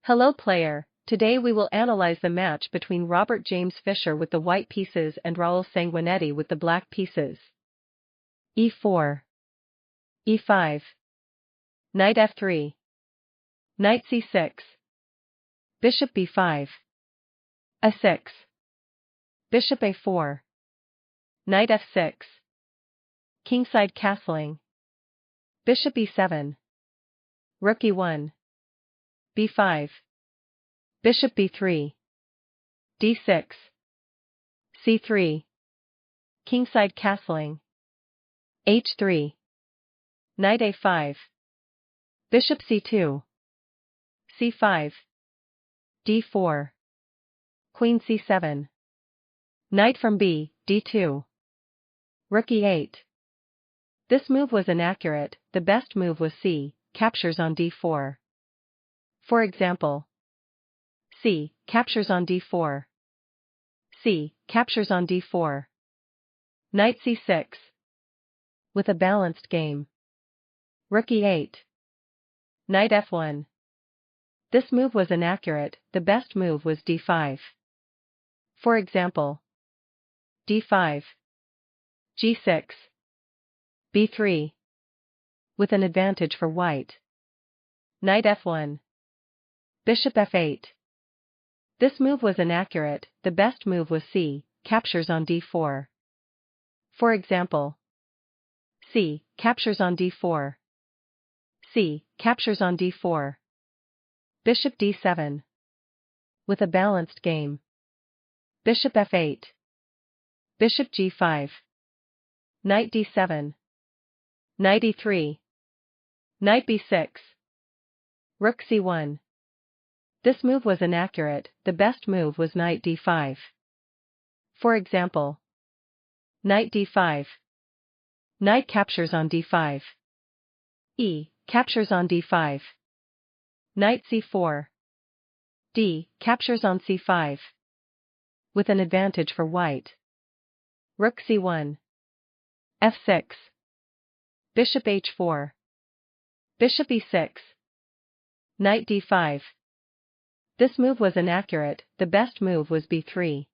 Hello player, today we will analyze the match between Robert James Fischer with the white pieces and Raul Sanguinetti with the black pieces. e4, e5, knight f3, knight c6, bishop b5, a6, bishop a4, knight f6, kingside castling, bishop e7, rook e1, b5, bishop b3, d6, c3, kingside castling, h3, knight a5, bishop c2, c5, d4, queen c7, knight from b, d2, rook e8. This move was inaccurate, the best move was c, captures on d4. For example, c, captures on d4. c, captures on d4. Knight c6. With a balanced game. Rook e8. Knight f1. This move was inaccurate, the best move was d5. For example, d5, g6, b3. With an advantage for white. Knight f1. Bishop f8. This move was inaccurate, the best move was c, captures on d4. For example, c, captures on d4. c, captures on d4. Bishop d7. With a balanced game. Bishop f8. Bishop g5. Knight d7. Knight e3. Knight b6. Rook c1. This move was inaccurate, the best move was knight d5. For example, knight d5. Knight captures on d5. E, captures on d5. Knight c4. D, captures on c5. With an advantage for white. Rook c1. f6. Bishop h4. Bishop e6. Knight d5. This move was inaccurate, the best move was b3.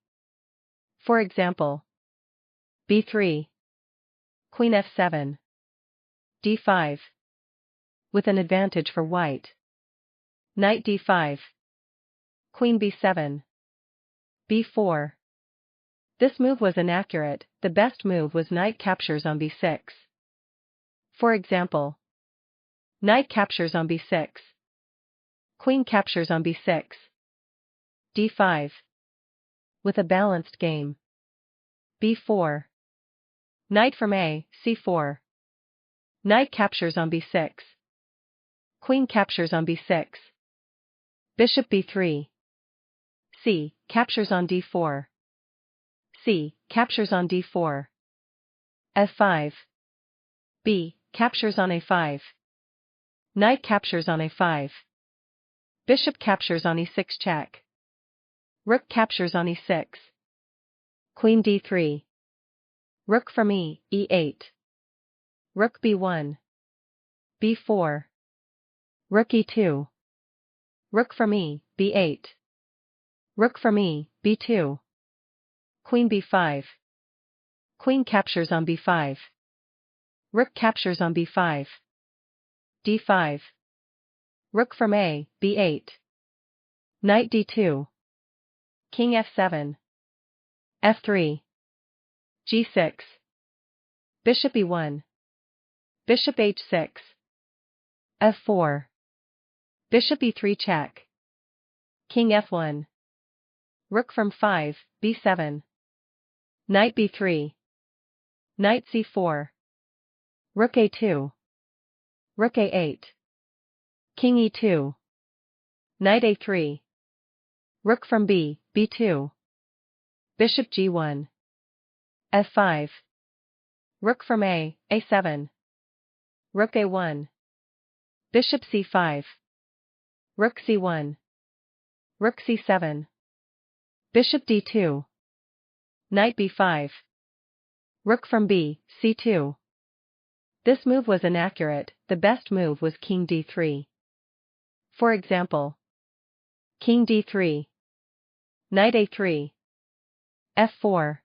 For example, b3. Queen f7. d5. With an advantage for white. Knight d5. Queen b7. b4. This move was inaccurate, the best move was knight captures on b6. For example, knight captures on b6. Queen captures on b6. d5. With a balanced game. b4. Knight from a, c4. Knight captures on b6. Queen captures on b6. Bishop b3. c, captures on d4. c, captures on d4. f5. b, captures on a5. Knight captures on a5. Bishop captures on e6 check. Rook captures on e6. Queen d3. Rook from e, e8. Rook b1. b4. Rook e2. Rook from e, b8. Rook from e, b2. Queen b5. Queen captures on b5. Rook captures on b5. d5. Rook from a, b8. Knight d2. King f7. f3. g6. Bishop e1. Bishop h6. f4. Bishop e3 check. King f1. Rook from 5, b7. Knight b3. Knight c4. Rook a2. Rook a8. King e2. Knight a3. Rook from b, b2. Bishop g1. f5. Rook from a, a7. Rook a1. Bishop c5. Rook c1. Rook c7. Bishop d2. Knight b5. Rook from b, c2. This move was inaccurate, the best move was king d3. For example, King d3. Knight a3. f4.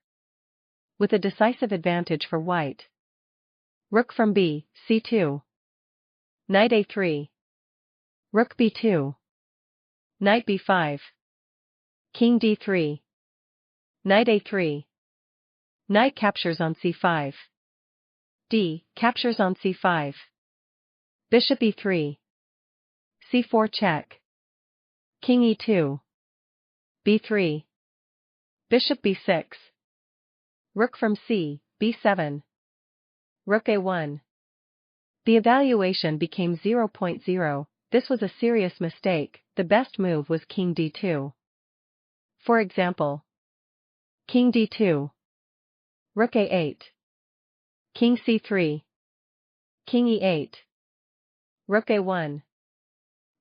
With a decisive advantage for white. Rook from b, c2. Knight a3. Rook b2. Knight b5. King d3. Knight a3. Knight captures on c5. d captures on c5. Bishop e3. c4 check. King e2. b3. Bishop b6. Rook from c, b7. Rook a1. The evaluation became 0.0. This was a serious mistake. The best move was King d2. For example, King d2. Rook a8. King c3. King e8. Rook a1.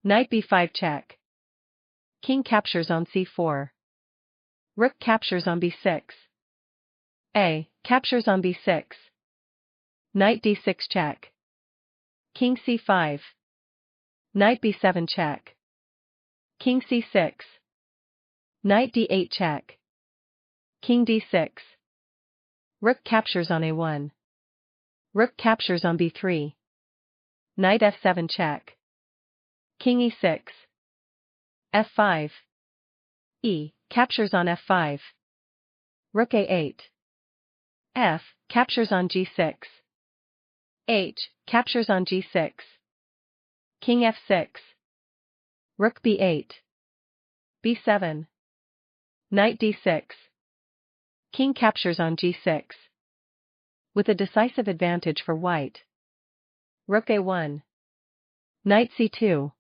Knight b5 check. King captures on c4. Rook captures on b6. A captures on b6. Knight d6 check. King c5. Knight b7 check. King c6. Knight d8 check. King d6. Rook captures on a1. Rook captures on b3. Knight f7 check. King e6. f5. E captures on f5. Rook a8. F captures on g6. H captures on g6. King f6. Rook b8. b7. Knight d6. King captures on g6. With a decisive advantage for white. Rook a1. Knight c2.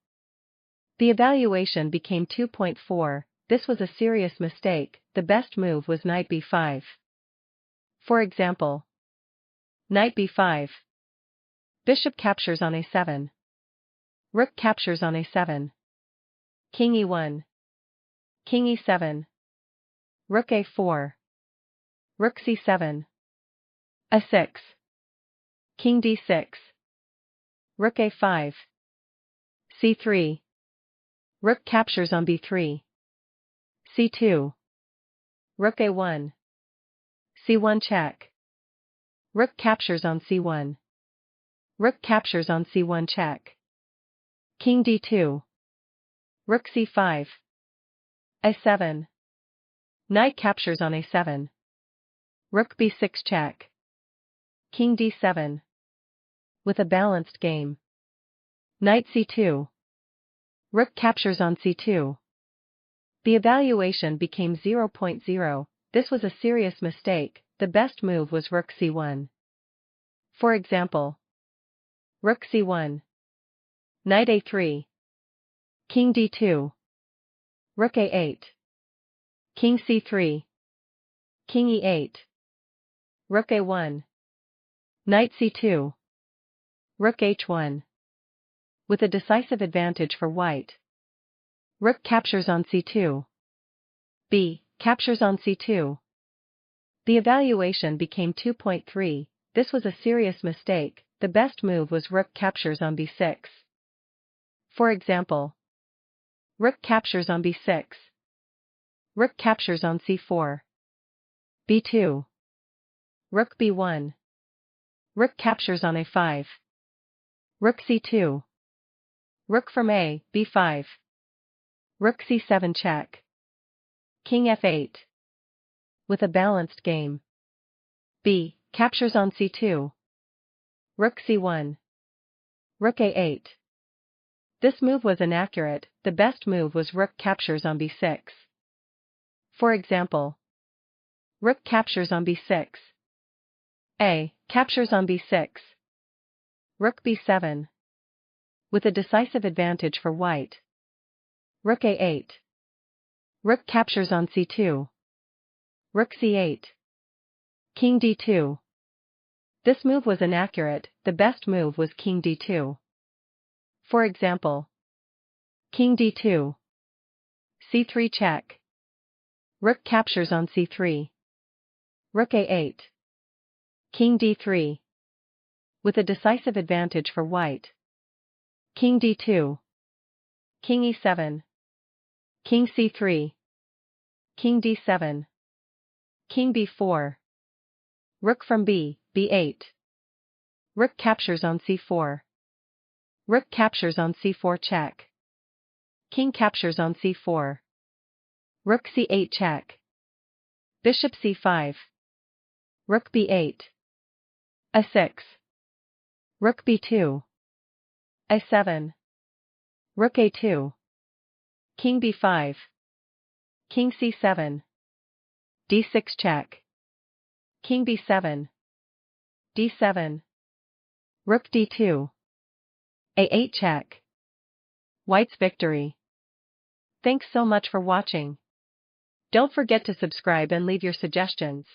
The evaluation became 2.4. This was a serious mistake. The best move was knight b5. For example, knight b5. Bishop captures on a7. Rook captures on a7. King e1. King e7. Rook a4. Rook c7. a6. King d6. Rook a5. c3. Rook captures on b3. c2. Rook a1. c1 check. Rook captures on c1. Rook captures on c1 check. King d2. Rook c5. a7. Knight captures on a7. Rook b6 check. King d7. With a balanced game. Knight c2. Rook captures on c2. The evaluation became 0.0. This was a serious mistake. The best move was rook c1. For example, rook c1. Knight a3. King d2. Rook a8. King c3. King e8. Rook a1. Knight c2. Rook h1. With a decisive advantage for white. Rook captures on c2. B captures on c2. The evaluation became 2.3. This was a serious mistake. The best move was rook captures on b6. For example, rook captures on b6. Rook captures on c4. b2. Rook b1. Rook captures on a5. Rook c2. Rook from a, b5. Rook c7 check. King f8. With a balanced game. B captures on c2. Rook c1. Rook a8. This move was inaccurate. The best move was rook captures on b6. For example, rook captures on b6. A captures on b6. Rook b7. With a decisive advantage for white. Rook a8. Rook captures on c2. Rook c8. King d2. This move was inaccurate. The best move was King d2. For example, King d2. c3 check. Rook captures on c3. Rook a8. King d3. With a decisive advantage for white. King d2. King e7. King c3. King d7. King b4. Rook from b, b8. Rook captures on c4. Rook captures on c4 check. King captures on c4. Rook c8 check. Bishop c5. Rook b8. a6. Rook b2. a7. Rook a2. King b5. King c7. d6 check. King b7. d7. Rook d2. a8 check. White's victory. Thanks so much for watching. Don't forget to subscribe and leave your suggestions.